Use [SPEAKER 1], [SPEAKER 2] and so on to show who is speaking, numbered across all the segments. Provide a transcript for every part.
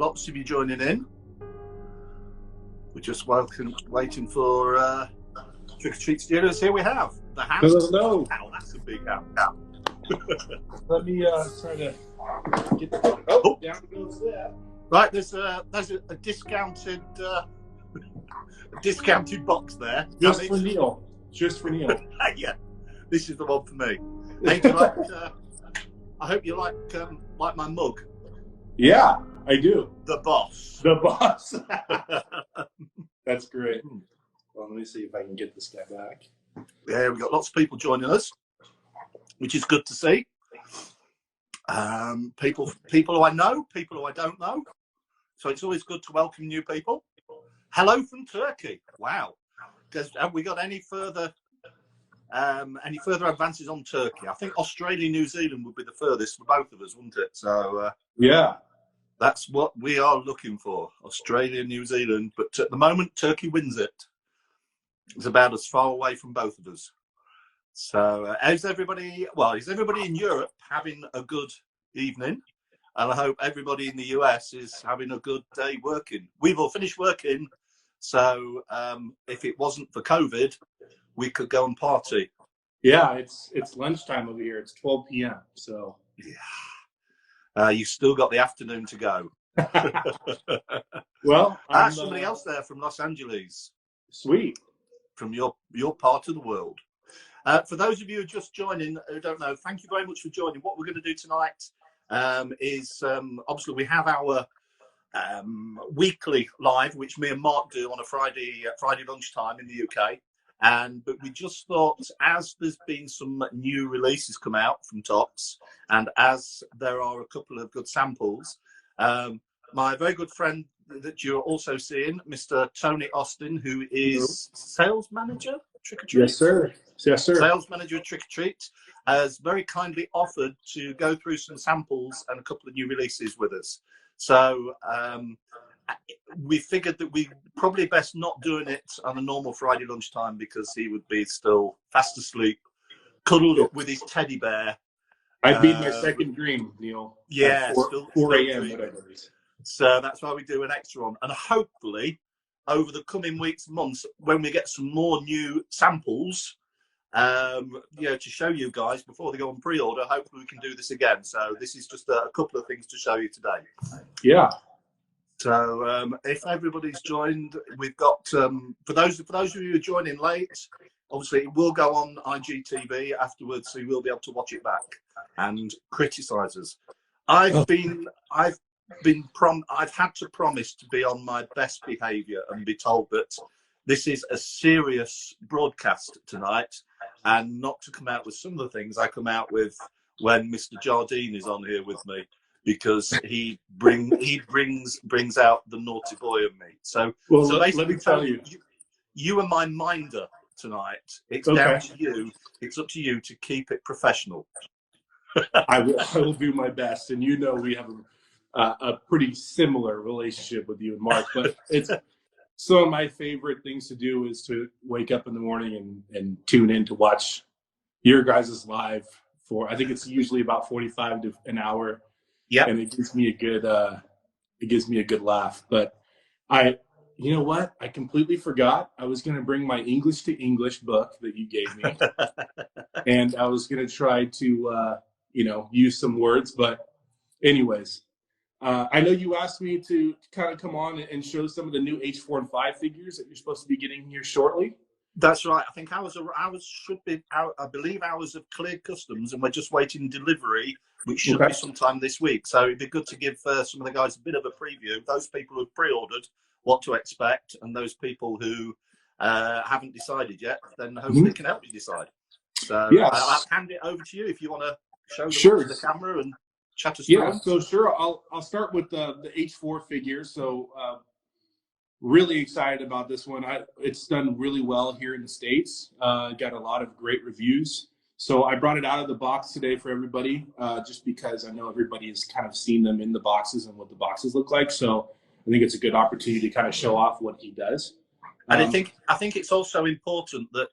[SPEAKER 1] lots of you joining in. We're just waiting for Trick or Treat Studios. Here we have the house.
[SPEAKER 2] Hello.
[SPEAKER 1] Wow, that's a big house.
[SPEAKER 2] Let me try to get. Oh, down goes that.
[SPEAKER 1] Right, there's a discounted discounted box there.
[SPEAKER 2] Just for Neil. Just for Neil.
[SPEAKER 1] Yeah, this is the one for me. Hey, do you like? I hope you like my mug.
[SPEAKER 2] Yeah, I do.
[SPEAKER 1] The boss.
[SPEAKER 2] The boss. That's great. Well, let me see if I can get this guy back.
[SPEAKER 1] Yeah, we've got lots of people joining us, which is good to see. People who I know, people who I don't know. So it's always good to welcome new people. Hello from Turkey. Wow. Have we got any further advances on Turkey? I think Australia, New Zealand would be the furthest for both of us, wouldn't it? So
[SPEAKER 2] yeah,
[SPEAKER 1] that's what we are looking for. Australia, New Zealand. But at the moment, Turkey wins it. It's about as far away from both of us. So is everybody in Europe having a good evening? And I hope everybody in the US is having a good day working. We've all finished working. So if it wasn't for COVID, we could go and party.
[SPEAKER 2] Yeah, it's lunchtime over here. It's 12 p.m. So
[SPEAKER 1] yeah, you've still got the afternoon to go.
[SPEAKER 2] Well,
[SPEAKER 1] somebody else there from Los Angeles.
[SPEAKER 2] Sweet. From
[SPEAKER 1] your part of the world. For those of you who are just joining, who don't know, thank you very much for joining. What we're going to do tonight is obviously we have our weekly live, which me and Mark do on a Friday lunchtime in the UK. But we just thought, as there's been some new releases come out from Tops, and as there are a couple of good samples, my very good friend that you're also seeing, Mr. Tony Austin, who is sales manager, Trick or Treat.
[SPEAKER 2] Yes, sir. Yes, sir.
[SPEAKER 1] Sales manager at Trick or Treat, has very kindly offered to go through some samples and a couple of new releases with us. So we figured that we probably best not doing it on a normal Friday lunchtime because he would be still fast asleep, cuddled up with his teddy bear.
[SPEAKER 2] I'd be in my second dream, Neil.
[SPEAKER 1] Yeah,
[SPEAKER 2] 4 a.m. whatever it is.
[SPEAKER 1] So that's why we do an extra one. And hopefully, over the coming weeks and months, when we get some more new samples, to show you guys before they go on pre-order, hopefully we can do this again. So this is just a couple of things to show you today.
[SPEAKER 2] Yeah.
[SPEAKER 1] So if everybody's joined, we've got for those of you who are joining late, obviously it will go on IGTV afterwards, so you will be able to watch it back and criticise us. I've had to promise to be on my best behaviour and be told that this is a serious broadcast tonight, and not to come out with some of the things I come out with when Mr. Jardine is on here with me, because he brings out the naughty boy in me. So basically, let me tell you, you are my minder tonight. It's down to you. It's up to you to keep it professional.
[SPEAKER 2] I will do my best, and we have a pretty similar relationship with you and Mark, but it's some of my favorite things to do is to wake up in the morning and tune in to watch your guys' live for, I think it's usually about 45 to an hour.
[SPEAKER 1] Yeah.
[SPEAKER 2] And it gives me a good laugh. But you know what? I completely forgot. I was going to bring my English to English book that you gave me. And I was going to try to, use some words. But anyways, I know you asked me to kind of come on and show some of the new H4 and 5 figures that you're supposed to be getting here shortly.
[SPEAKER 1] That's right. I think ours should be out. I believe ours have cleared customs, and we're just waiting delivery, which should be sometime this week. So it'd be good to give some of the guys a bit of a preview. Those people who've pre-ordered, what to expect, and those people who haven't decided yet, then hopefully can help you decide. So yes. I'll hand it over to you if you want to show them the camera and chat us through.
[SPEAKER 2] Yeah, so sure. I'll start with the H4 figure. So really excited about this one. It's done really well here in the States. Got a lot of great reviews. So I brought it out of the box today for everybody, just because I know everybody has kind of seen them in the boxes and what the boxes look like. So I think it's a good opportunity to kind of show off what he does.
[SPEAKER 1] And I think it's also important that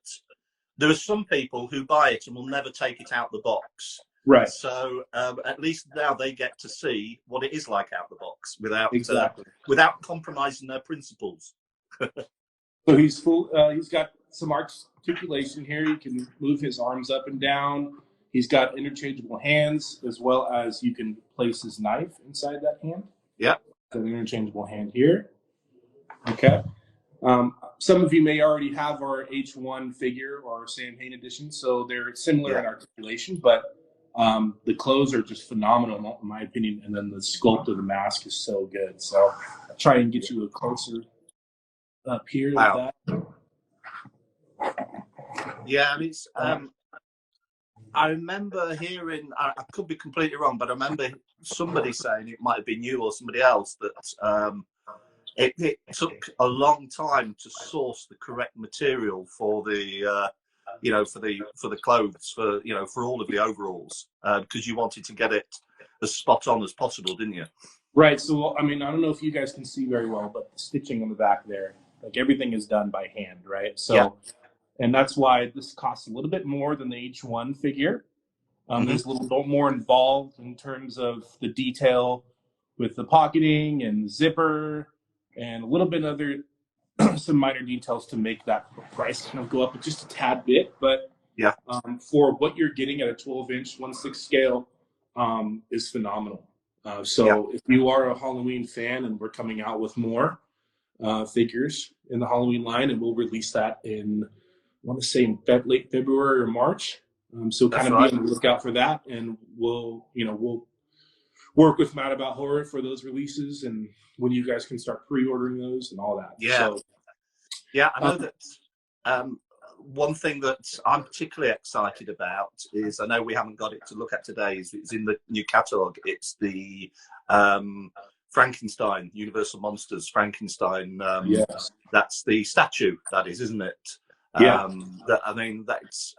[SPEAKER 1] there are some people who buy it and will never take it out the box.
[SPEAKER 2] Right.
[SPEAKER 1] So at least now they get to see what it is like out the box without
[SPEAKER 2] Exactly.
[SPEAKER 1] without compromising their principles.
[SPEAKER 2] So he's full. He's got some articulation here. He can move his arms up and down. He's got interchangeable hands, as well as you can place his knife inside that hand.
[SPEAKER 1] Yeah.
[SPEAKER 2] So an interchangeable hand here. Okay. Some of you may already have our H1 figure or our Sam Hain edition, so they're similar in articulation, but the clothes are just phenomenal, in my opinion, and then the sculpt of the mask is so good. So I'll try and get you a closer up here with that.
[SPEAKER 1] Yeah, and it's. I remember hearing. I could be completely wrong, but I remember somebody saying, it might have been you or somebody else, that it took a long time to source the correct material for the for the clothes, for all of the overalls, because you wanted to get it as spot on as possible, didn't you?
[SPEAKER 2] Right. So I mean, I don't know if you guys can see very well, but the stitching on the back there, like everything is done by hand, right? So, and that's why this costs a little bit more than the H1 figure. There's a little bit more involved in terms of the detail with the pocketing and the zipper, and a little bit other some minor details to make that price kind of go up just a tad bit. But for what you're getting at a 12-inch 1/6 scale is phenomenal. So if you are a Halloween fan, and we're coming out with more figures in the Halloween line, and we'll release that in, I want to say, in late February or March. So kind of be on the lookout for that, and we'll work with Mad About Horror for those releases, and when you guys can start pre-ordering those and all that.
[SPEAKER 1] I know that one thing that I'm particularly excited about is, I know we haven't got it to look at today, is it's in the new catalogue. It's the Frankenstein, Universal Monsters Frankenstein. That's the statue, that is, isn't it? That, I mean, that's,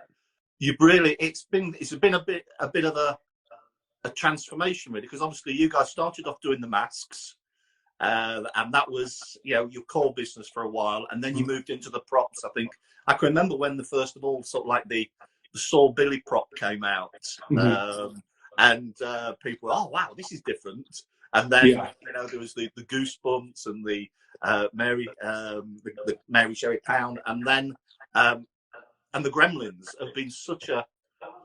[SPEAKER 1] you've really, it's been a bit of a transformation, really, because obviously you guys started off doing the masks, and that was, your core business for a while, and then you moved into the props. I think I can remember when the first of all, sort of like the Saw Billy prop came out, and people, oh wow, this is different. And then there was the Goosebumps and the Mary Sherry Pound, and then and the Gremlins have been such a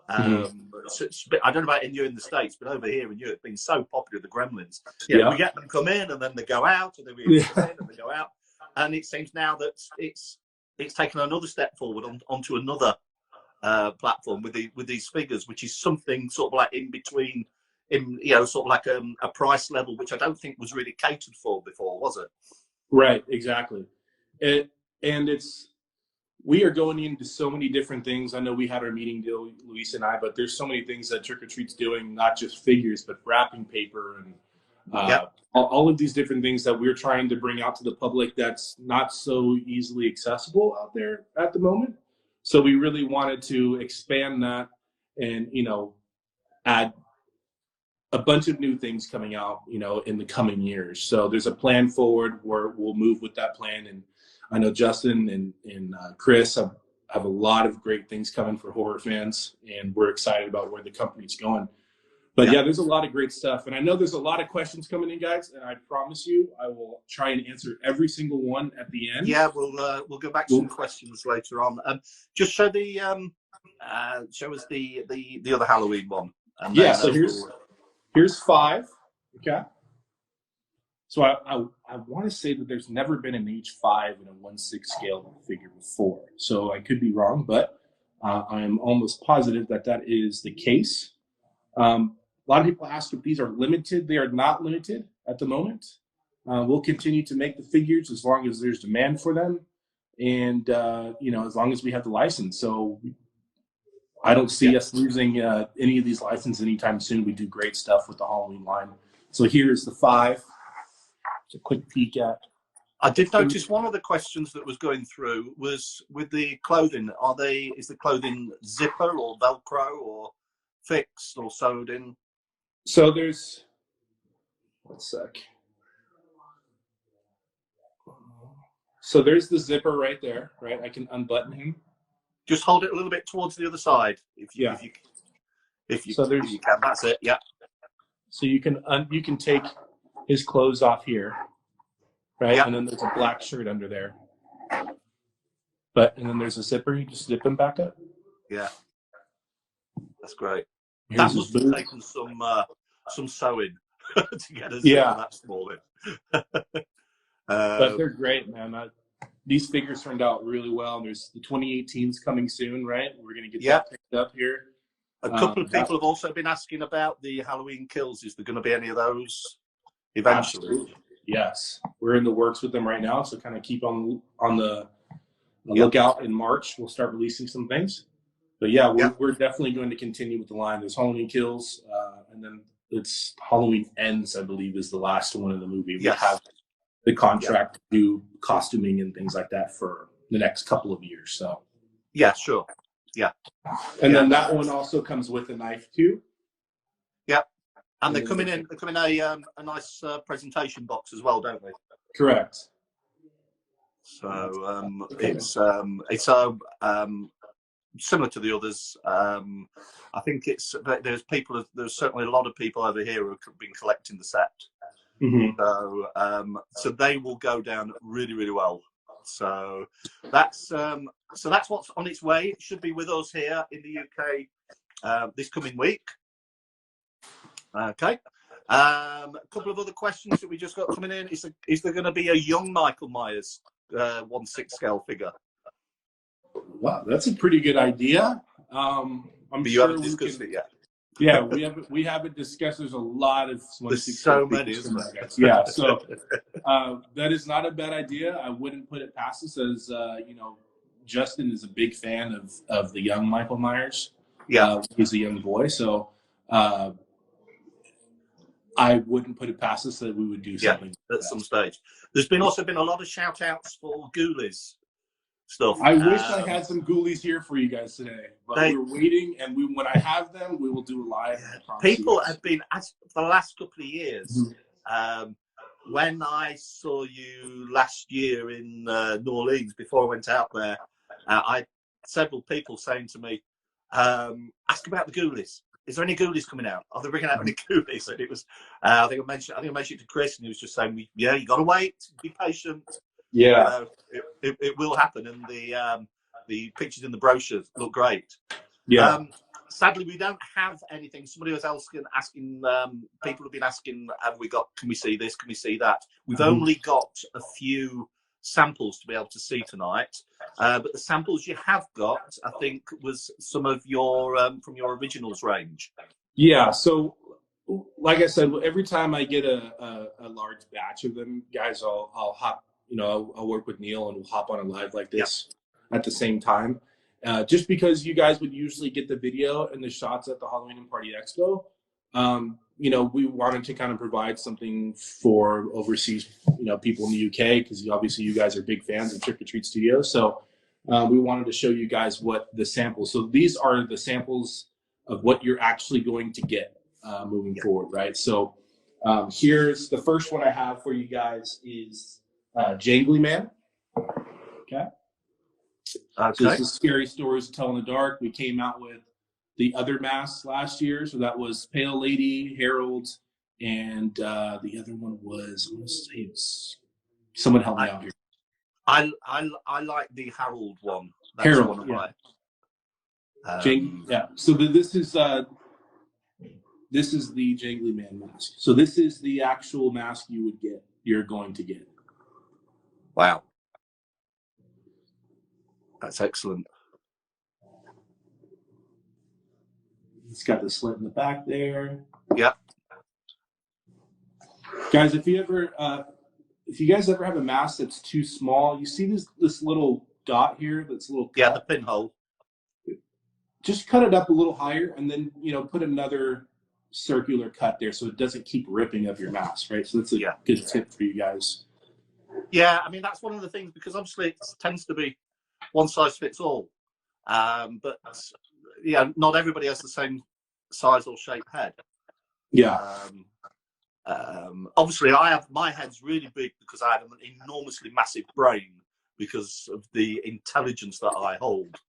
[SPEAKER 1] I don't know about in the States, but over here in Europe, it's been so popular, the Gremlins. We get them come in, and then they go out, and then we come in and they go out. And it seems now that it's taken another step forward onto another platform with these figures, which is something sort of like in between, sort of like a price level, which I don't think was really catered for before, was it?
[SPEAKER 2] Right, exactly. We are going into so many different things. I know we had our meeting deal, Luis and I, but there's so many things that Trick or Treat's doing, not just figures, but wrapping paper and all of these different things that we're trying to bring out to the public that's not so easily accessible out there at the moment. So we really wanted to expand that and, add a bunch of new things coming out, in the coming years. So there's a plan forward where we'll move with that plan. And I know Justin and Chris have a lot of great things coming for horror fans, and we're excited about where the company's going. But there's a lot of great stuff. And I know there's a lot of questions coming in, guys, and I promise you I will try and answer every single one at the end.
[SPEAKER 1] Yeah, we'll go back to some questions later on. Just show show us the other Halloween one. And
[SPEAKER 2] so here's 5. Okay. So I want to say that there's never been an H5 in a 1/6 scale figure before. So I could be wrong, but I am almost positive that is the case. A lot of people ask if these are limited. They are not limited at the moment. We'll continue to make the figures as long as there's demand for them, and as long as we have the license. So I don't see us losing any of these licenses anytime soon. We do great stuff with the Halloween line. So here's the 5. It's a quick peek at.
[SPEAKER 1] I did notice one of the questions that was going through was with the clothing. Is the clothing zipper or Velcro or fixed or sewed in?
[SPEAKER 2] So there's, one sec. So there's the zipper right there, right? I can unbutton him.
[SPEAKER 1] Just hold it a little bit towards the other side. If you If you,
[SPEAKER 2] So
[SPEAKER 1] if you can, that's it. Yeah.
[SPEAKER 2] So you can take his clothes off here, right?
[SPEAKER 1] Yeah.
[SPEAKER 2] And then there's a black shirt under there. And then there's a zipper. You just zip him back up.
[SPEAKER 1] Yeah. That's great.
[SPEAKER 2] Here's
[SPEAKER 1] That must have taken some sewing to get a zipper that small in.
[SPEAKER 2] But they're great, man. These figures turned out really well. There's the 2018s coming soon, right? We're going to get that picked up here.
[SPEAKER 1] A couple of people have also been asking about the Halloween kills. Is there going to be any of those eventually?
[SPEAKER 2] Absolutely. Yes. We're in the works with them right now, so kind of keep on the lookout. In March, we'll start releasing some things. But yeah, we're definitely going to continue with the line. There's Halloween Kills, and then it's Halloween Ends, I believe, is the last one in the movie. We have the contract to do costuming and things like that for the next couple of years. So
[SPEAKER 1] yeah, sure. Yeah.
[SPEAKER 2] And then that one also comes with a knife too. Yeah.
[SPEAKER 1] And they come in a nice presentation box as well, don't they?
[SPEAKER 2] Correct.
[SPEAKER 1] So it's similar to the others. I think there's certainly a lot of people over here who have been collecting the set. Mm-hmm. So they will go down really, really well. So that's what's on its way. It should be with us here in the UK this coming week. Okay. A couple of other questions that we just got coming in. Is there going to be a young Michael Myers 1/6 scale figure?
[SPEAKER 2] Wow, that's a pretty good idea. I'm
[SPEAKER 1] but you
[SPEAKER 2] sure
[SPEAKER 1] haven't discussed it yet.
[SPEAKER 2] Yeah, we haven't discussed. There's a lot of
[SPEAKER 1] there's so many, isn't there?
[SPEAKER 2] Yeah, so that is not a bad idea. I wouldn't put it past us, as Justin is a big fan of the young Michael Myers. Yeah, he's a young boy, so I wouldn't put it past us that we would do something
[SPEAKER 1] at some stage. There's also been a lot of shout outs for Ghoulies stuff.
[SPEAKER 2] I wish I had some Ghoulies here for you guys today, but we're waiting, and when I have them, we will do a live.
[SPEAKER 1] People have been, for the last couple of years, when I saw you last year in New Orleans, before I went out there, I had several people saying to me, ask about the Ghoulies. Is there any Ghoulies coming out? Are they bringing out any Ghoulies? And it was, I think I mentioned it to Chris, and he was just saying, yeah, you got to wait, be patient.
[SPEAKER 2] Yeah,
[SPEAKER 1] it will happen, and the pictures in the brochures look great.
[SPEAKER 2] Yeah.
[SPEAKER 1] Sadly, we don't have anything. Somebody was asking. People have been asking, can we see this? Can we see that? We've only got a few samples to be able to see tonight. But the samples you have got, I think, was some of your from your originals range.
[SPEAKER 2] Yeah. So, like I said, every time I get a large batch of them, guys, I'll hop. I'll work with Neil, and we'll hop on a live like this at the same time. Just because you guys would usually get the video and the shots at the Halloween and Party Expo, we wanted to kind of provide something for overseas, people in the UK, because obviously you guys are big fans of Trick or Treat Studios. So we wanted to show you guys what the samples. So these are the samples of what you're actually going to get moving forward, right? So here's the first one I have for you guys is Jangly Man. Okay. So this is Scary Stories to Tell in the Dark. We came out with the other masks last year. So that was Pale Lady, Harold, and the other one was, I want to say it's, someone help me out here.
[SPEAKER 1] I like the Harold one. That's
[SPEAKER 2] Harold,
[SPEAKER 1] one of
[SPEAKER 2] yeah. So this is the Jangly Man mask. So this is the actual mask you're going to get.
[SPEAKER 1] Wow. That's excellent.
[SPEAKER 2] It's got the slit in the back there.
[SPEAKER 1] Yeah.
[SPEAKER 2] Guys, if you guys ever have a mask that's too small, you see this little dot here, that's a little cut.
[SPEAKER 1] Yeah, the pinhole.
[SPEAKER 2] Just cut it up a little higher, and then put another circular cut there so it doesn't keep ripping up your mask, right? So that's a good tip for you guys.
[SPEAKER 1] Yeah, I mean, that's one of the things, because obviously it tends to be one size fits all. But not everybody has the same size or shape head.
[SPEAKER 2] Yeah.
[SPEAKER 1] Obviously, my head's really big because I have an enormously massive brain because of the intelligence that I hold.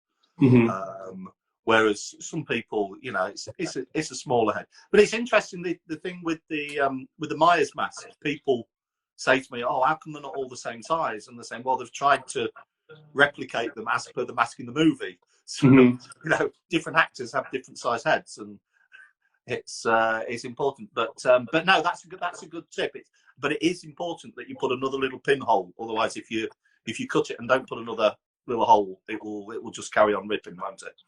[SPEAKER 1] Mm-hmm. Whereas some people, you know, it's a smaller head. But it's interesting the thing with the Myers mask. People say to me, "Oh, how come they're not all the same size?" And they're saying, "Well, they've tried to replicate them as per the mask in the movie. So you know, different actors have different size heads, and it's important." But no, that's a good tip. But it is important that you put another little pinhole. Otherwise, if you cut it and don't put another little hole, it will just carry on ripping, won't it?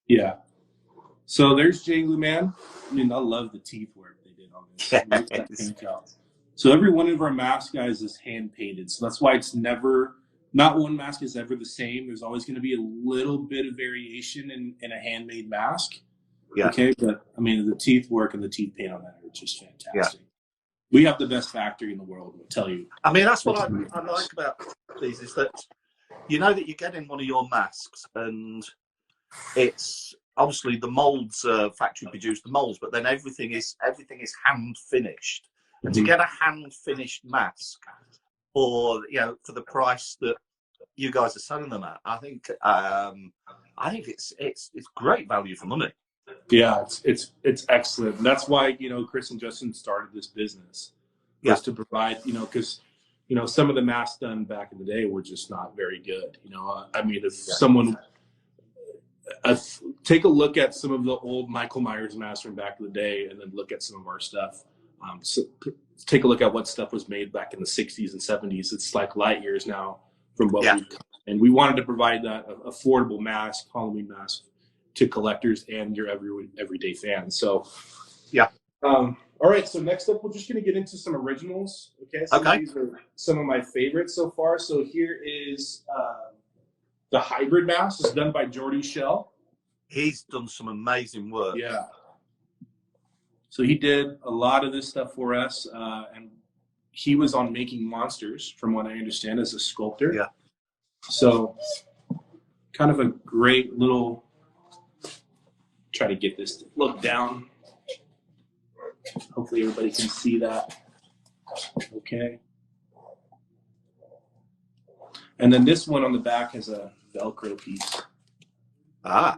[SPEAKER 2] Yeah. So there's Jangly Man. I mean, I love the teeth work they did on this. That paint job. So every one of our mask guys is hand painted. So that's why it's not one mask is ever the same. There's always going to be a little bit of variation in a handmade mask.
[SPEAKER 1] Yeah.
[SPEAKER 2] Okay. But I mean, the teeth work and the teeth paint on that are just fantastic.
[SPEAKER 1] Yeah.
[SPEAKER 2] We have the best factory in the world, I'll tell you.
[SPEAKER 1] I mean, that's what I like about these, is that you know that you get in one of your masks and it's obviously the molds are factory produced, the molds, but then everything is hand finished. And to get a hand finished mask for the price that you guys are selling them at, I think it's great value for money.
[SPEAKER 2] Yeah, it's excellent. And that's why, Chris and Justin started this business, was to provide, because some of the masks done back in the day were just not very good. I mean, if someone take a look at some of the old Michael Myers masks from back in the day, and then look at some of our stuff. So take a look at what stuff was made back in the 60s and 70s. It's like light years now from what we've come. And we wanted to provide that affordable mask, Halloween mask, to collectors and your everyday fans. So, all right. So next up, we're just going to get into some originals. Okay. So these are some of my favorites so far. So here is the hybrid mask. It's done by Jordy Shell.
[SPEAKER 1] He's done some amazing work.
[SPEAKER 2] Yeah. So he did a lot of this stuff for us, and he was on Making Monsters, from what I understand, as a sculptor.
[SPEAKER 1] Yeah.
[SPEAKER 2] So kind of a great little, try to get this to look down. Hopefully everybody can see that. Okay. And then this one on the back has a Velcro piece.
[SPEAKER 1] Ah.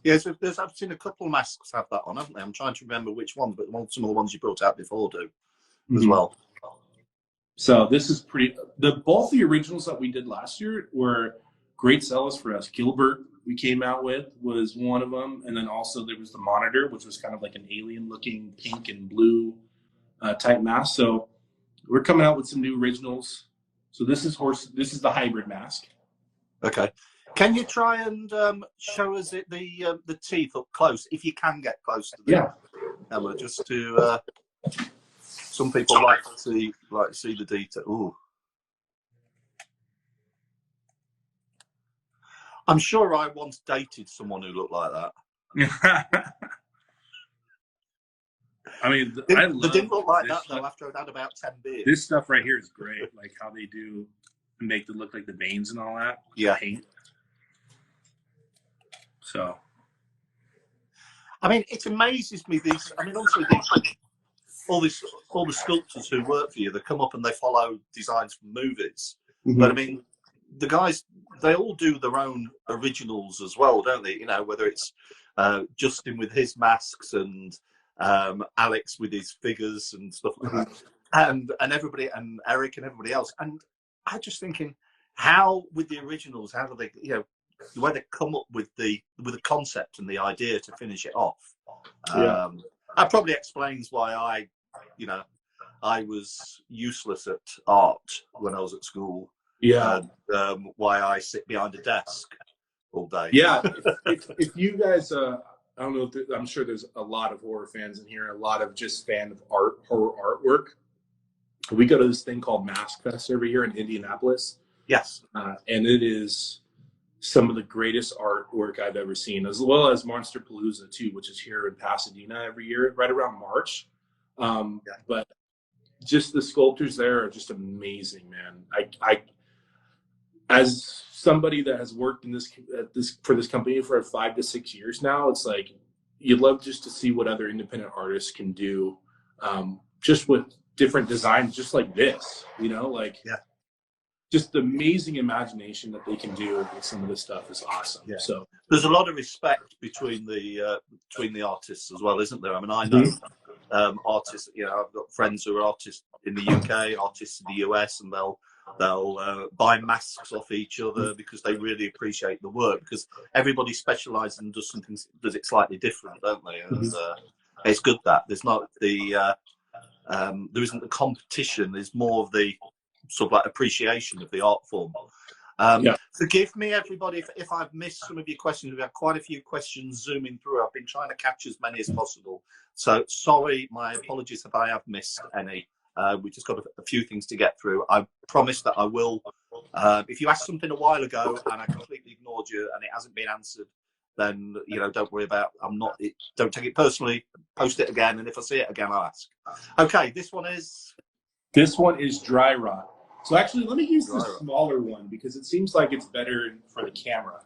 [SPEAKER 1] Yes, I've seen a couple of masks have that on, haven't they? I'm trying to remember which ones, but some of the ones you brought out before do as well.
[SPEAKER 2] So this is both the originals that we did last year were great sellers for us. Gilbert, we came out with, was one of them. And then also there was the Monitor, which was kind of like an alien looking pink and blue type mask. So we're coming out with some new originals. So this is the hybrid mask. Okay.
[SPEAKER 1] Can you try and show us the teeth up close, if you can get close to them? Emma, just to some people like to see the detail. Ooh. I'm sure I once dated someone who looked like that.
[SPEAKER 2] I mean,
[SPEAKER 1] they didn't look like that though. After I'd had about 10 beers.
[SPEAKER 2] This stuff right here is great, like how they do make it look like the veins and all that.
[SPEAKER 1] Yeah.
[SPEAKER 2] Paint. So,
[SPEAKER 1] I mean, it amazes me. Obviously, all the sculptors who work for you, they come up and they follow designs from movies. But I mean, the guys, they all do their own originals as well, don't they? Whether it's Justin with his masks and Alex with his figures and stuff like that, and everybody, and Eric and everybody else. And I'm just thinking, how with the originals, how do they, the way they come up with the concept and the idea to finish it off. That probably explains why I was useless at art when I was at school.
[SPEAKER 2] Yeah.
[SPEAKER 1] Why I sit behind a desk all day.
[SPEAKER 2] Yeah. if you guys, I don't know, I'm sure there's a lot of horror fans in here, a lot of just fan of horror artwork. We go to this thing called Mask Fest every year in Indianapolis.
[SPEAKER 1] Yes.
[SPEAKER 2] And it is some of the greatest artwork I've ever seen, as well as Monster Palooza too, which is here in Pasadena every year, right around March. But just the sculptors there are just amazing, man. I as somebody that has worked in for this company for 5 to 6 years now, it's like you'd love just to see what other independent artists can do, just with different designs, just like this, just the amazing imagination that they can do with some of this stuff is awesome. So
[SPEAKER 1] There's a lot of respect between the artists as well, isn't there? I mean, I know artists. You know, I've got friends who are artists in the UK, artists in the US, and they'll buy masks off each other because they really appreciate the work, because everybody specialises and does it slightly different, don't they? And it's good that there's not the there isn't the competition. There's more of the sort of like appreciation of the art form. Forgive me, everybody, if I've missed some of your questions. We've had quite a few questions zooming through. I've been trying to catch as many as possible. So sorry, my apologies if I have missed any. We've just got a few things to get through. I promise that I will. If you asked something a while ago and I completely ignored you and it hasn't been answered, then, you know, don't worry about. Don't take it personally. Post it again, and if I see it again, I'll ask. Okay, this one is
[SPEAKER 2] dry rot. So actually, let me use the smaller one because it seems like it's better for the camera.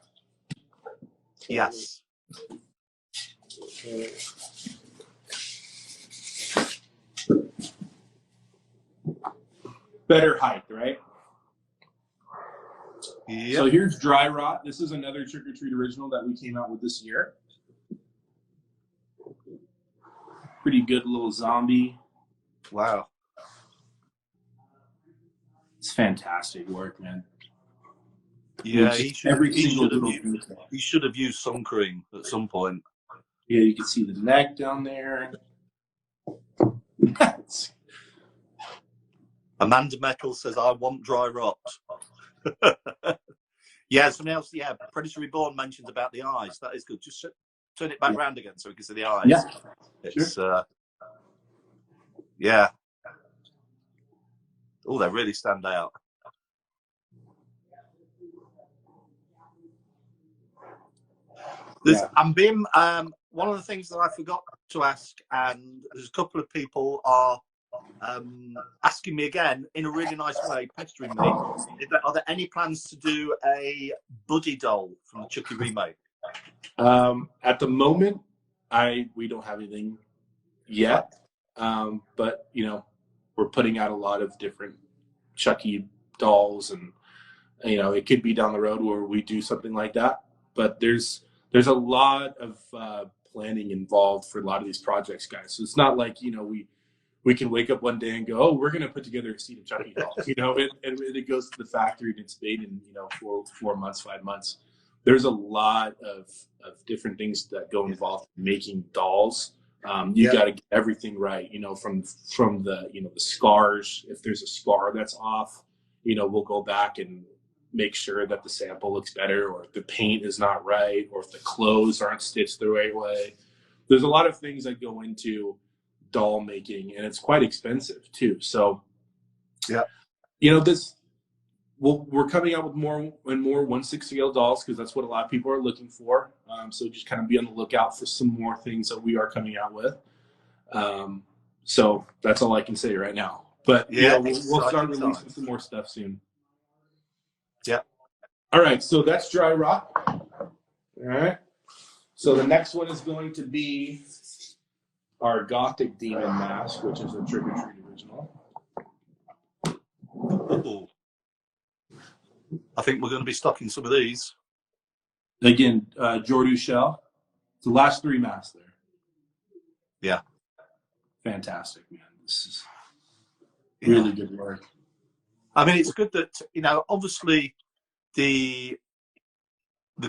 [SPEAKER 1] Yes.
[SPEAKER 2] Better height, right?
[SPEAKER 1] Yep.
[SPEAKER 2] So here's dry rot. This is another Trick or Treat original that we came out with this year. Pretty good little zombie.
[SPEAKER 1] Wow.
[SPEAKER 2] It's fantastic work, man.
[SPEAKER 1] Yeah, he should have used sun cream at some point.
[SPEAKER 2] Yeah, you can see the neck down there.
[SPEAKER 1] Amanda Metal says, "I want dry rot." Yeah, something else. Yeah, Predator Reborn mentions about the eyes. That is good. Just turn it back round again so we can see the eyes.
[SPEAKER 2] Yeah,
[SPEAKER 1] it's yeah. Oh, they really stand out. I'm being one of the things that I forgot to ask, and there's a couple of people are asking me again in a really nice way, pestering me. Are there any plans to do a Buddy doll from the Chucky remake?
[SPEAKER 2] At the moment, we don't have anything yet, but you know, we're putting out a lot of different Chucky dolls, and you know, it could be down the road where we do something like that. But there's a lot of planning involved for a lot of these projects, guys. So it's not like, you know, we can wake up one day and go, oh, we're going to put together a seed of Chucky dolls. You know, and it goes to the factory and it's made in, you know, 4 months, 5 months. There's a lot of different things that go involved in making dolls. You got to get everything right, you know, from the, you know, the scars. If there's a scar that's off, you know, we'll go back and make sure that the sample looks better, or if the paint is not right, or if the clothes aren't stitched the right way. There's a lot of things that go into doll making, and it's quite expensive too. So, yeah, you know, we're coming out with more and more 1/6 scale dolls because that's what a lot of people are looking for. So just kind of be on the lookout for some more things that we are coming out with. So that's all I can say right now. But yeah, we'll start releasing some more stuff soon.
[SPEAKER 1] Yeah.
[SPEAKER 2] All right. So that's dry rot. All right. So the next one is going to be our Gothic Demon mask, which is a Trick or Treat original.
[SPEAKER 1] Ooh. I think we're going to be stocking some of these.
[SPEAKER 2] Again, Jordu Shell. The last 3 masks there.
[SPEAKER 1] Yeah.
[SPEAKER 2] Fantastic, man. This is really good work.
[SPEAKER 1] I mean, it's good that, you know, obviously the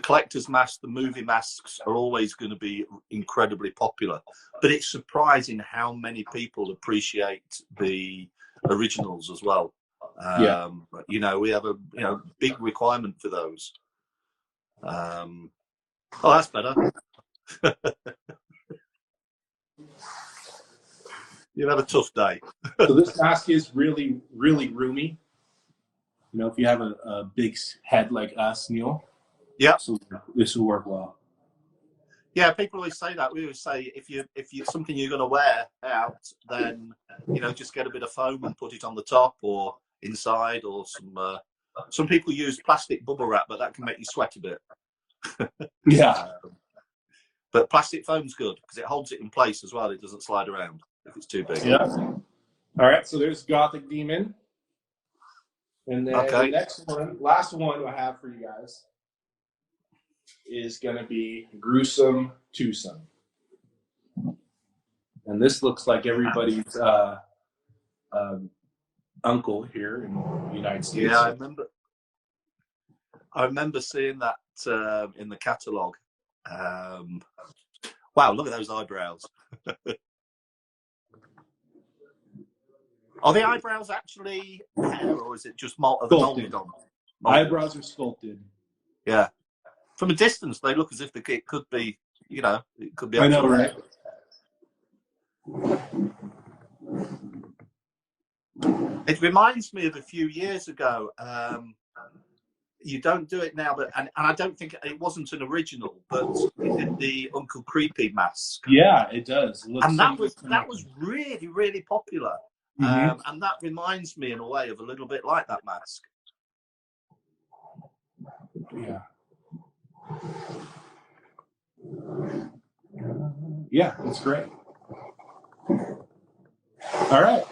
[SPEAKER 1] collector's masks, the movie masks are always going to be incredibly popular, but it's surprising how many people appreciate the originals as well. You know, we have a big requirement for those. Oh, that's better. You've had a tough day.
[SPEAKER 2] So this mask is really, really roomy. You know, if you have a big head like us, Neil, so this will work well.
[SPEAKER 1] Yeah, people always say that. We always say if you something you're going to wear out, then, you know, just get a bit of foam and put it on the top or inside, or some people use plastic bubble wrap, but that can make you sweat a bit.
[SPEAKER 2] Yeah.
[SPEAKER 1] But plastic foam's good because it holds it in place as well. It doesn't slide around if it's too big.
[SPEAKER 2] Yeah. All right, so there's Gothic Demon. And then the next one, last one I have for you guys is going to be Gruesome Twosome. And this looks like everybody's uncle here in the United States.
[SPEAKER 1] Yeah, I remember seeing that in the catalogue. Wow, look at those eyebrows. Are the eyebrows actually hair, or is it just molded on?
[SPEAKER 2] Eyebrows are sculpted.
[SPEAKER 1] Yeah. From a distance, they look as if it could be, you know, it could be.
[SPEAKER 2] I know, right?
[SPEAKER 1] It reminds me of a few years ago. You don't do it now, but and I don't think it wasn't an original, but it did the Uncle Creepy mask.
[SPEAKER 2] Yeah, it does.
[SPEAKER 1] And that was really, really popular. And that reminds me in a way of a little bit like that mask.
[SPEAKER 2] Yeah. Yeah, it's great. All right.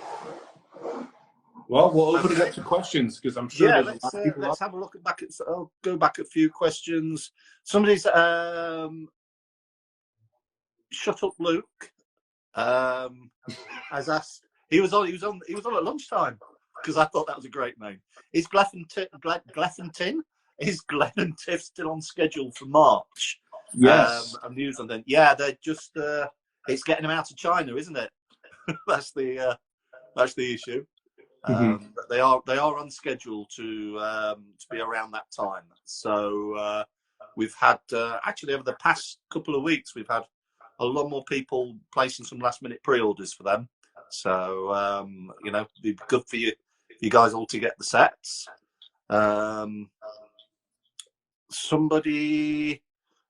[SPEAKER 2] Well, we'll open it up to questions because I'm sure there's a lot of people.
[SPEAKER 1] Let's have a look back at. I'll go back a few questions. Somebody's Shut Up Luke has asked. He was on at lunchtime because I thought that was a great name. Is Glethentin? Is Glenn and Tiff still on schedule for March?
[SPEAKER 2] Yes.
[SPEAKER 1] News on them. Yeah, they're just. It's getting them out of China, isn't it? That's the issue. But they are on schedule to be around that time. So we've had actually over the past couple of weeks we've had a lot more people placing some last minute pre-orders for them. So you know, it'd be good for you guys all to get the sets. Somebody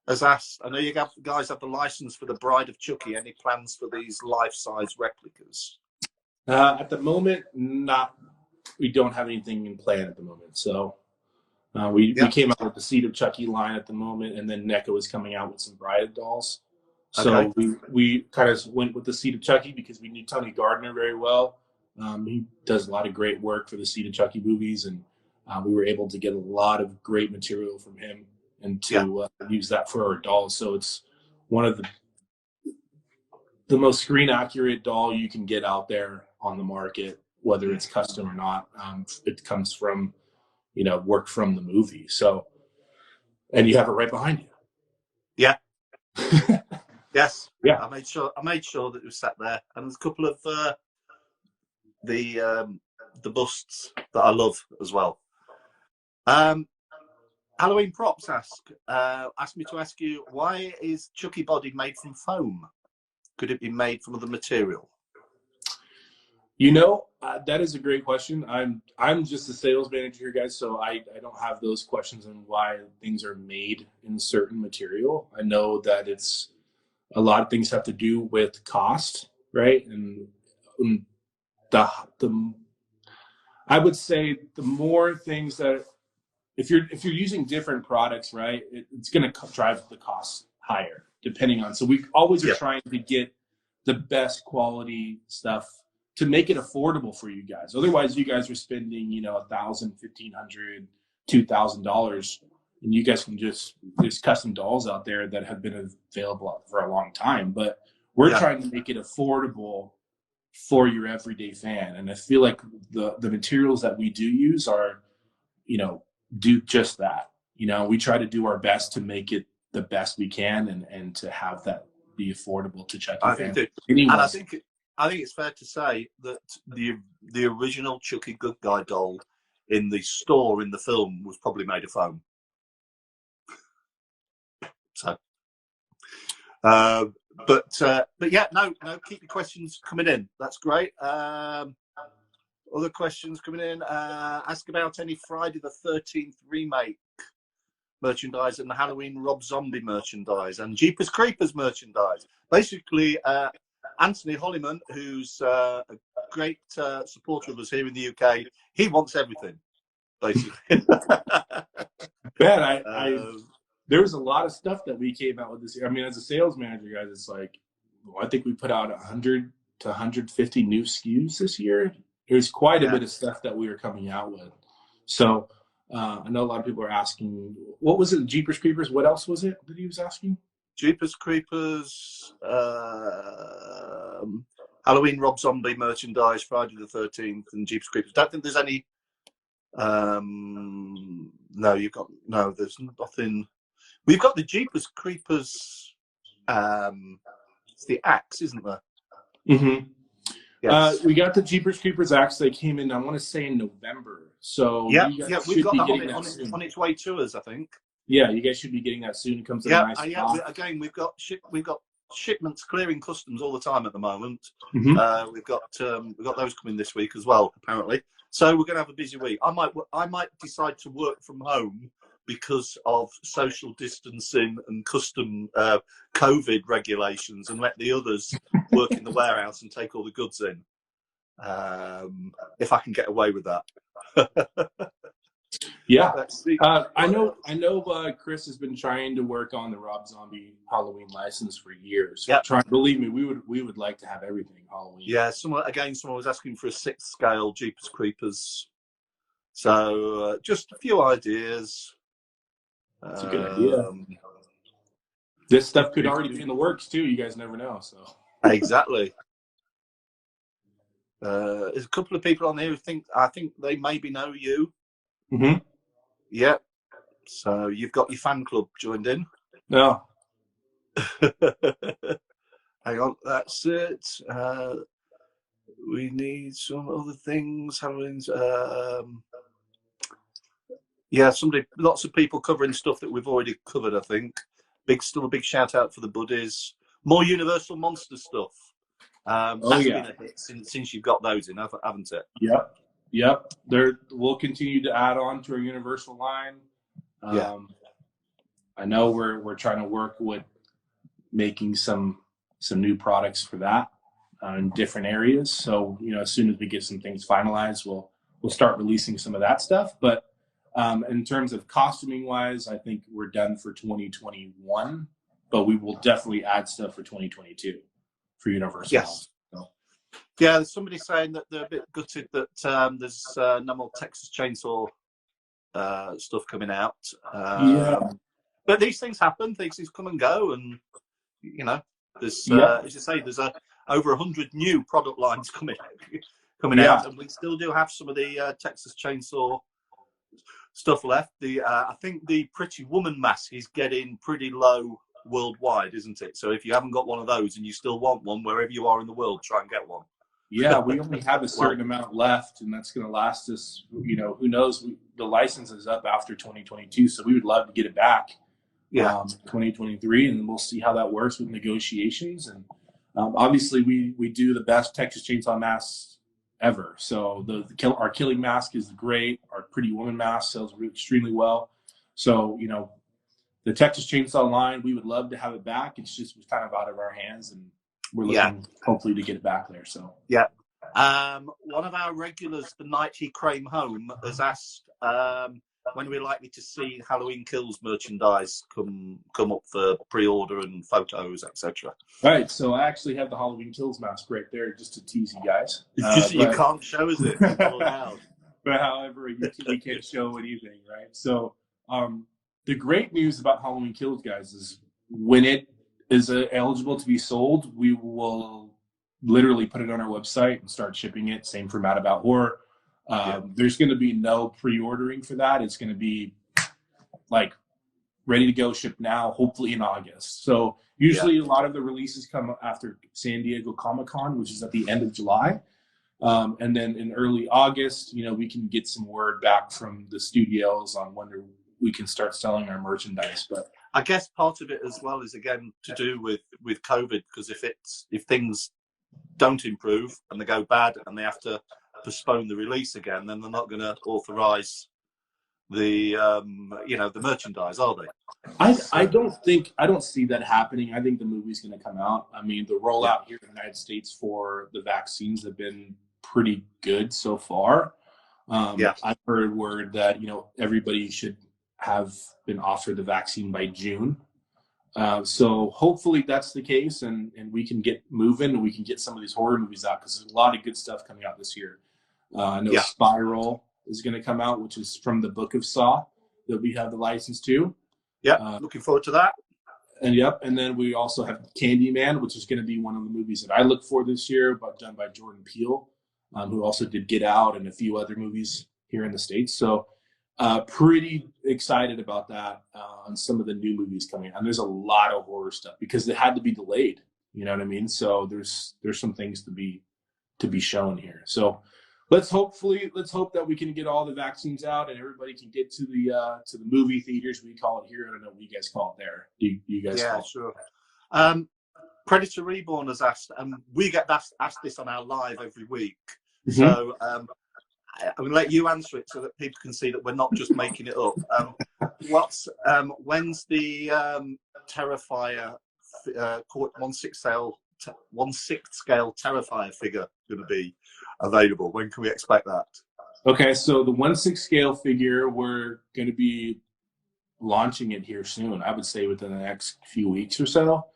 [SPEAKER 1] has asked, I know you guys have the license for the Bride of Chucky. Any plans for these life-size replicas?
[SPEAKER 2] At the moment, not. We don't have anything in plan at the moment. So we came out with the Seed of Chucky line at the moment, and then NECA is coming out with some Bride dolls. So we kind of went with the Seed of Chucky because we knew Tony Gardner very well. He does a lot of great work for the Seed of Chucky movies, and we were able to get a lot of great material from him and to use that for our dolls. So it's one of the most screen accurate doll you can get out there on the market, whether it's custom or not. It comes from, you know, work from the movie. So, and you have it right behind you.
[SPEAKER 1] Yeah. Yes.
[SPEAKER 2] Yeah.
[SPEAKER 1] I made sure that it was sat there, and there's a couple of the busts that I love as well. Halloween Props asked me to ask you, why is Chucky body made from foam? Could it be made from other material?
[SPEAKER 2] You know, that is a great question. I'm just a sales manager here, guys, so I don't have those questions on why things are made in certain material. I know that it's a lot of things have to do with cost, right? And I would say the more things that if you're using different products, right, it's going to drive the cost higher depending on. So we always are trying to get the best quality stuff to make it affordable for you guys. Otherwise, you guys are spending, you know, $1,000, $1,500, $2,000, and you guys can there's custom dolls out there that have been available for a long time. But we're trying to make it affordable for your everyday fan, and I feel like the materials that we do use are, you know, do just that. You know, we try to do our best to make it the best we can, and to have that be affordable to Chucky fans.
[SPEAKER 1] And I think it's fair to say that the original Chucky Good Guy doll in the store in the film was probably made of foam. So, but yeah, no, keep your questions coming in. That's great. Other questions coming in. Ask about any Friday the 13th remake merchandise and the Halloween Rob Zombie merchandise and Jeepers Creepers merchandise. Basically, Anthony Holliman, who's a great supporter of us here in the UK, he wants everything, basically.
[SPEAKER 2] Man, there was a lot of stuff that we came out with this year. I mean, as a sales manager, guys, it's like, well, I think we put out 100 to 150 new SKUs this year. There's quite a bit of stuff that we are coming out with. So I know a lot of people are asking, what was it? Jeepers Creepers. What else was it that he was asking?
[SPEAKER 1] Jeepers Creepers, Halloween Rob Zombie merchandise, Friday the 13th, and Jeepers Creepers. Don't think there's any. No, there's nothing. We've got the Jeepers Creepers. It's the axe, isn't there?
[SPEAKER 2] Mm-hmm.
[SPEAKER 1] Yes.
[SPEAKER 2] We got the Jeepers Creepers axe. They came in, I want to say, in November. So
[SPEAKER 1] yeah,
[SPEAKER 2] you guys
[SPEAKER 1] we've got
[SPEAKER 2] be
[SPEAKER 1] that on its way to us, I think.
[SPEAKER 2] Yeah, you guys should be getting that soon. It comes in a nice box.
[SPEAKER 1] Again, we've got shipments clearing customs all the time at the moment.
[SPEAKER 2] Mm-hmm.
[SPEAKER 1] We've got those coming this week as well, apparently. So we're going to have a busy week. I might decide to work from home because of social distancing and custom COVID regulations, and let the others work in the warehouse and take all the goods in. If I can get away with that.
[SPEAKER 2] Yeah, I know. Chris has been trying to work on the Rob Zombie Halloween license for years.
[SPEAKER 1] Yep.
[SPEAKER 2] Believe me, we would like to have everything Halloween.
[SPEAKER 1] Yeah, someone was asking for a 6th scale Jeepers Creepers. So just a few ideas.
[SPEAKER 2] That's a good idea. This stuff could already be in the works too. You guys never know. So
[SPEAKER 1] exactly. There's a couple of people on here who I think they maybe know you.
[SPEAKER 2] Mm-hmm.
[SPEAKER 1] Yeah. So you've got your fan club joined in.
[SPEAKER 2] No.
[SPEAKER 1] Hang on, that's it. We need some other things. Yeah, lots of people covering stuff that we've already covered, I think. Still a big shout out for the buddies. More Universal Monster stuff. That's been a hit since you've got those in, haven't it?
[SPEAKER 2] Yep. We'll continue to add on to our Universal line. I know we're trying to work with making some new products for that in different areas. So as soon as we get some things finalized, we'll start releasing some of that stuff. But in terms of costuming wise, I think we're done for 2021. But we will definitely add stuff for 2022 for Universal.
[SPEAKER 1] Yes. Yeah, there's somebody saying that they're a bit gutted that there's no more Texas Chainsaw stuff coming out. But these things happen. These things come and go, and there's as you say, there's over 100 new product lines coming out, and we still do have some of the Texas Chainsaw stuff left. I think the Pretty Woman mask is getting pretty low worldwide, isn't it? So if you haven't got one of those and you still want one, wherever you are in the world, try and get one.
[SPEAKER 2] Yeah, we only have a certain amount left, and that's going to last us. Who knows? The license is up after 2022, so we would love to get it back. 2023, and we'll see how that works with negotiations. And obviously, we do the best Texas Chainsaw masks ever. So our killing mask is great. Our Pretty Woman mask sells extremely well. So the Texas Chainsaw line, we would love to have it back. It's just kind of out of our hands, and we're looking hopefully to get it back there. So
[SPEAKER 1] one of our regulars, the night he came home, has asked when we're likely to see Halloween Kills merchandise come up for pre-order and photos, etc.
[SPEAKER 2] Right. So I actually have the Halloween Kills mask right there, just to tease you guys.
[SPEAKER 1] You can't show us it.
[SPEAKER 2] But however, we can't show anything, right? So the great news about Halloween Kills, guys, is when it is eligible to be sold, we will literally put it on our website and start shipping it. Same for Mad About Horror. There's going to be no pre-ordering for that. It's going to be like ready to go, ship now, hopefully in August. So usually a lot of the releases come after San Diego Comic-Con, which is at the end of July. And then in early August, we can get some word back from the studios on when we can start selling our merchandise. But
[SPEAKER 1] I guess part of it as well is again to do with COVID, because if things don't improve and they go bad and they have to postpone the release again, then they're not going to authorize the the merchandise, are they?
[SPEAKER 2] I don't see that happening. I think the movie's going to come out. I mean, the rollout here in the United States for the vaccines have been pretty good so far. I've heard word that everybody should have been offered the vaccine by June. So hopefully that's the case, and we can get moving, and we can get some of these horror movies out, because there's a lot of good stuff coming out this year. I know Spiral is going to come out, which is from the Book of Saw that we have the license to.
[SPEAKER 1] Yeah, looking forward to that.
[SPEAKER 2] And then we also have Candy Man, which is going to be one of the movies that I look for this year, but done by Jordan Peele, who also did Get Out and a few other movies here in the States. So pretty excited about that on some of the new movies coming out. And there's a lot of horror stuff because it had to be delayed. You know what I mean? So there's some things to be shown here. So let's hope that we can get all the vaccines out and everybody can get to the movie theaters. We call it here. I don't know what you guys call it there. Do you guys call it?
[SPEAKER 1] Sure. Predator Reborn has asked, and we get asked this on our live every week. Mm-hmm. So I'm going to let you answer it so that people can see that we're not just making it up. When's the Terrifier 1/6 scale Terrifier figure going to be available? When can we expect that? Okay, so the 1/6 scale figure, we're going to be launching it here soon. I would say within the next few weeks or so.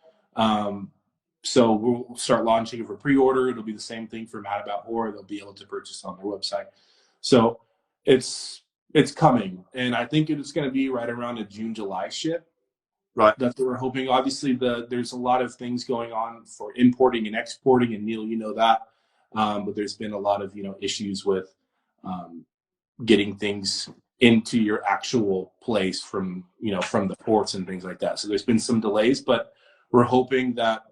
[SPEAKER 1] So we'll start launching it for pre-order. It'll be the same thing for Mad About Horror. They'll be able to purchase on their website. So it's coming, and I think it's going to be right around a June-July ship. Right. That's what we're hoping. Obviously, there's a lot of things going on for importing and exporting, and Neil, you know that. But there's been a lot of issues with getting things into your actual place from the ports and things like that. So there's been some delays, but we're hoping that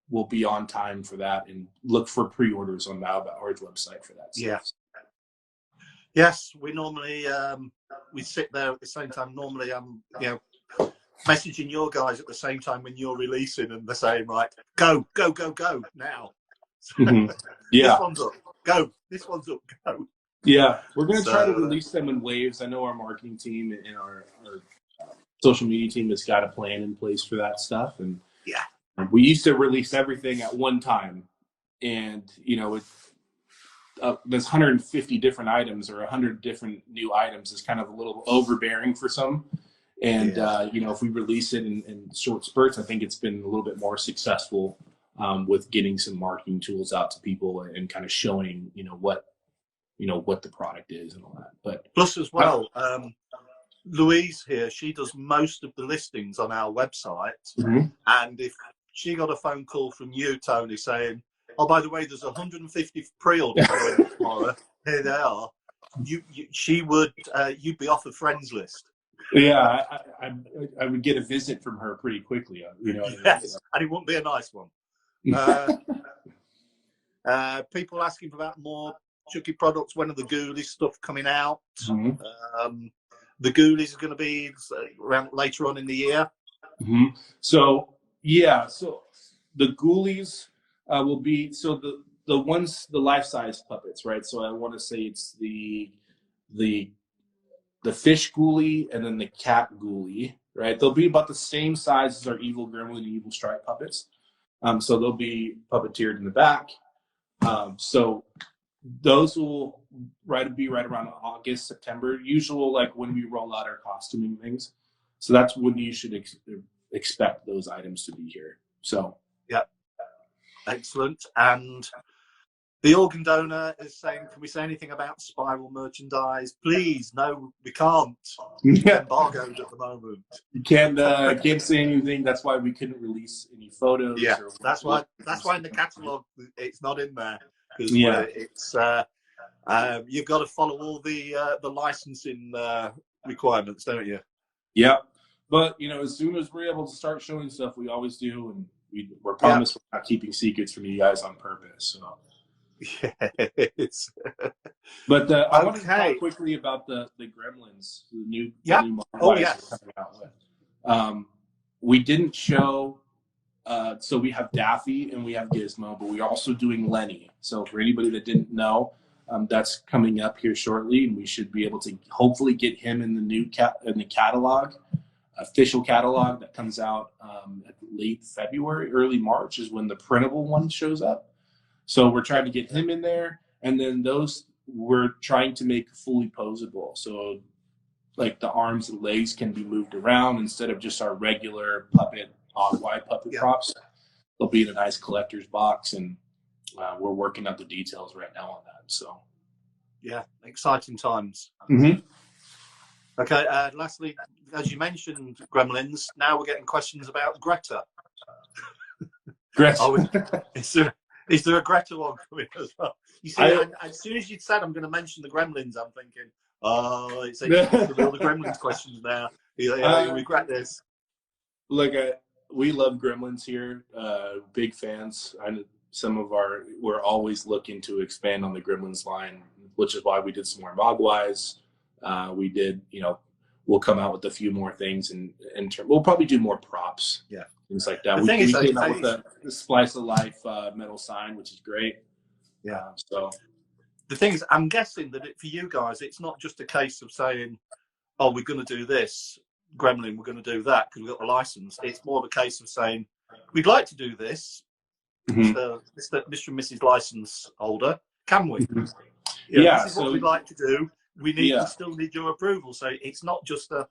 [SPEAKER 1] we'll be on time for that, and look for pre-orders on Mad About Horror's website for that. Yeah. Yes, we normally we sit there at the same time. Normally, I'm messaging your guys at the same time when you're releasing, and they're saying, right, go now. Mm-hmm. Yeah. This one's up. Go. This one's up. Go. Yeah, we're going to try to release them in waves. I know our marketing team and our social media team has got a plan in place for that stuff. And yeah, we used to release everything at one time, and there's 150 different items or 100 different new items is kind of a little overbearing for some. And if we release it in short spurts, I think it's been a little bit more successful with getting some marketing tools out to people and kind of showing what the product is and all that. But plus as well, Louise here, she does most of the listings on our website. Mm-hmm. And if she got a phone call from you, Tony, saying, "Oh, by the way, there's 150 pre-orders tomorrow. Here they are," you'd be off a friends list. Yeah, I would get a visit from her pretty quickly. Yes, and it wouldn't be a nice one. People asking about more Chucky products. When are the Ghoulies stuff coming out? Mm-hmm. The Ghoulies are going to be around later on in the year. Mm-hmm. So the Ghoulies will be the ones, the life-size puppets, right? So I want to say it's the fish ghoulie and then the cat ghoulie, right? They'll be about the same size as our evil gremlin and evil stripe puppets. So they'll be puppeteered in the back. So those will be right around August, September, usual, like when we roll out our costuming things. So that's when you should expect those items to be here. So yeah, excellent. And the organ donor is saying, can we say anything about Spiral merchandise? Please, no, we can't. It's embargoed at the moment. You can't say anything. That's why we couldn't release any photos. Yeah, that's why in the catalogue it's not in there. Because it's you've got to follow all the licensing requirements, don't you? Yeah, but as soon as we're able to start showing stuff, we always do, and we're promised we're not keeping secrets from you guys on purpose. So. Yes. But I want to talk quickly about the Gremlins, the new coming out with. We didn't show. So we have Daffy and we have Gizmo, but we're also doing Lenny. So for anybody that didn't know, that's coming up here shortly, and we should be able to hopefully get him in the new catalog, official catalog that comes out at late February, early March is when the printable one shows up. So we're trying to get him in there, and then those we're trying to make fully posable. So like the arms and legs can be moved around instead of just our regular puppet. Wide puppet props. They'll be in a nice collector's box, and we're working out the details right now on that. So, Yeah, exciting times.
[SPEAKER 2] Mm-hmm.
[SPEAKER 1] Okay, lastly, as you mentioned, Gremlins, now we're getting questions about Greta.
[SPEAKER 2] Greta.
[SPEAKER 1] Is there a Greta one coming as well? You see, as soon as you said I'm going to mention the Gremlins, I'm thinking, oh, it's all the Gremlins questions now. You regret this.
[SPEAKER 2] Look, we love Gremlins here. Big fans. We're always looking to expand on the Gremlins line, which is why we did some more Mogwais. We did, we'll come out with a few more things, and we'll probably do more props.
[SPEAKER 1] Yeah.
[SPEAKER 2] Things like that.
[SPEAKER 1] We
[SPEAKER 2] came out with the Splice of Life metal sign, which is great.
[SPEAKER 1] Yeah.
[SPEAKER 2] So
[SPEAKER 1] the thing is, I'm guessing that for you guys, it's not just a case of saying, oh, we're going to do this, Gremlin, we're going to do that because we've got the license. It's more of a case of saying, we'd like to do this, Mr. and Mrs. License holder, can we?
[SPEAKER 2] Mm-hmm.
[SPEAKER 1] This is what we'd like to do. We still need your approval. So it's not just a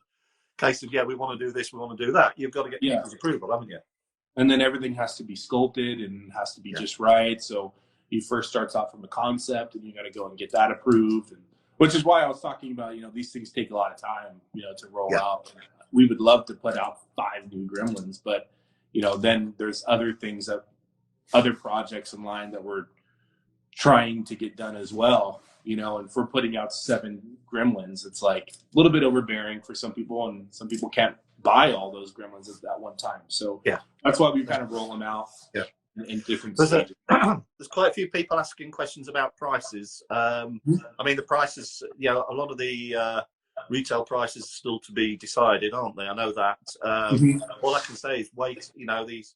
[SPEAKER 1] case of, we want to do this, we want to do that. You've got to get people's approval, haven't you?
[SPEAKER 2] And then everything has to be sculpted and has to be just right. So you first starts off from a concept, and you got to go and get that approved. Which is why I was talking about, these things take a lot of time, to roll out. We would love to put out 5 new Gremlins, but, then there's other things other projects in line that we're trying to get done as well, and if we're putting out 7 Gremlins, it's like a little bit overbearing for some people, and some people can't buy all those Gremlins at that one time. So that's why we kind of roll them out in different stages.
[SPEAKER 1] There's quite a few people asking questions about prices. I mean, the prices, a lot of the retail prices are still to be decided, aren't they? I know that. All I can say is wait, these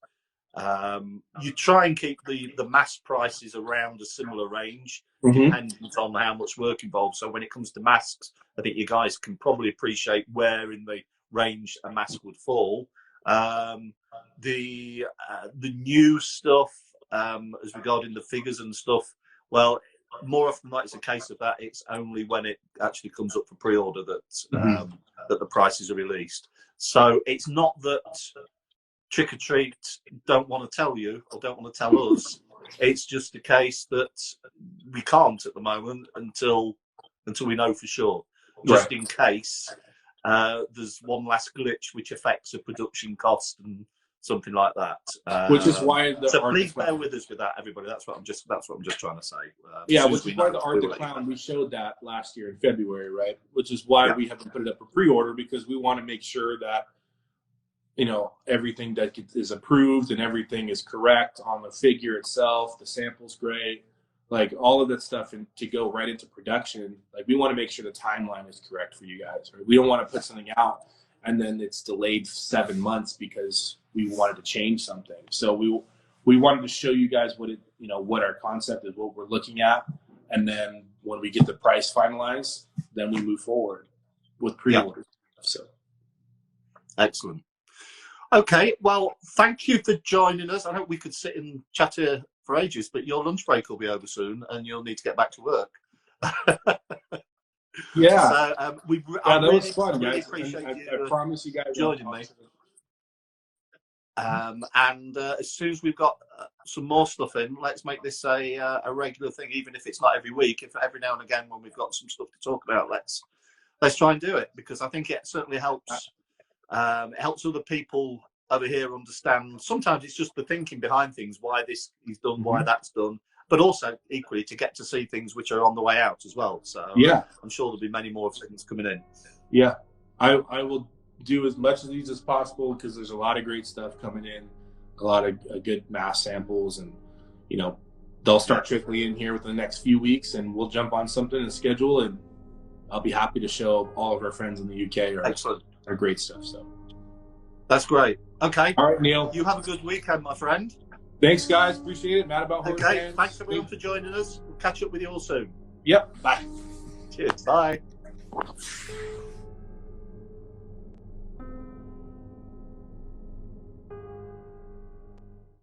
[SPEAKER 1] you try and keep the mass prices around a similar range, dependent on how much work involved. So when it comes to masks, I think you guys can probably appreciate where in the range a mask would fall. The new stuff, as regarding the figures and stuff, well, more often than not, it's a case of that. It's only when it actually comes up for pre-order that that the prices are released. So it's not that Trick or Treat don't want to tell you or don't want to tell us. It's just a case that we can't at the moment until we know for sure, just in case there's one last glitch which affects a production cost and something like that.
[SPEAKER 2] Which is why
[SPEAKER 1] please bear with us with that, everybody. That's what I'm just trying to say.
[SPEAKER 2] Which is why the Art the Clown, we showed that last year in February, right? Which is why we haven't put it up for pre-order, because we want to make sure that everything that is approved and everything is correct on the figure itself. The sample's great, like all of that stuff, and to go right into production. Like, we want to make sure the timeline is correct for you guys. Right? We don't want to put something out and then it's delayed 7 months because we wanted to change something. So we wanted to show you guys what our concept is, what we're looking at, and then when we get the price finalized, then we move forward with pre-orders. So
[SPEAKER 1] excellent. Okay, well, thank you for joining us. I hope we could sit and chat here for ages, but your lunch break will be over soon and you'll need to get back to work.
[SPEAKER 2] So,
[SPEAKER 1] that
[SPEAKER 2] was fun,
[SPEAKER 1] really
[SPEAKER 2] guys.
[SPEAKER 1] appreciate
[SPEAKER 2] I promise you guys
[SPEAKER 1] joining me. And as soon as we've got some more stuff in, let's make this a regular thing, even if it's not every week. If every now and again, when we've got some stuff to talk about, let's try and do it, because I think it certainly helps. It helps other people over here understand. Sometimes it's just the thinking behind things, why this is done, why that's done, but also equally to get to see things which are on the way out as well. So I'm sure there'll be many more things coming in.
[SPEAKER 2] Yeah, I will do as much of these as possible, because there's a lot of great stuff coming in, a lot of good mass samples, and they'll start trickling in here within the next few weeks, and we'll jump on something and schedule, and I'll be happy to show all of our friends in the UK our great stuff. So
[SPEAKER 1] that's great. Okay.
[SPEAKER 2] All right, Neil.
[SPEAKER 1] You have a good weekend, my friend.
[SPEAKER 2] Thanks, guys. Appreciate it. Mad about horse fans.
[SPEAKER 1] Thanks everyone for joining us. We'll catch up with you all soon.
[SPEAKER 2] Yep. Bye.
[SPEAKER 1] Cheers. Bye.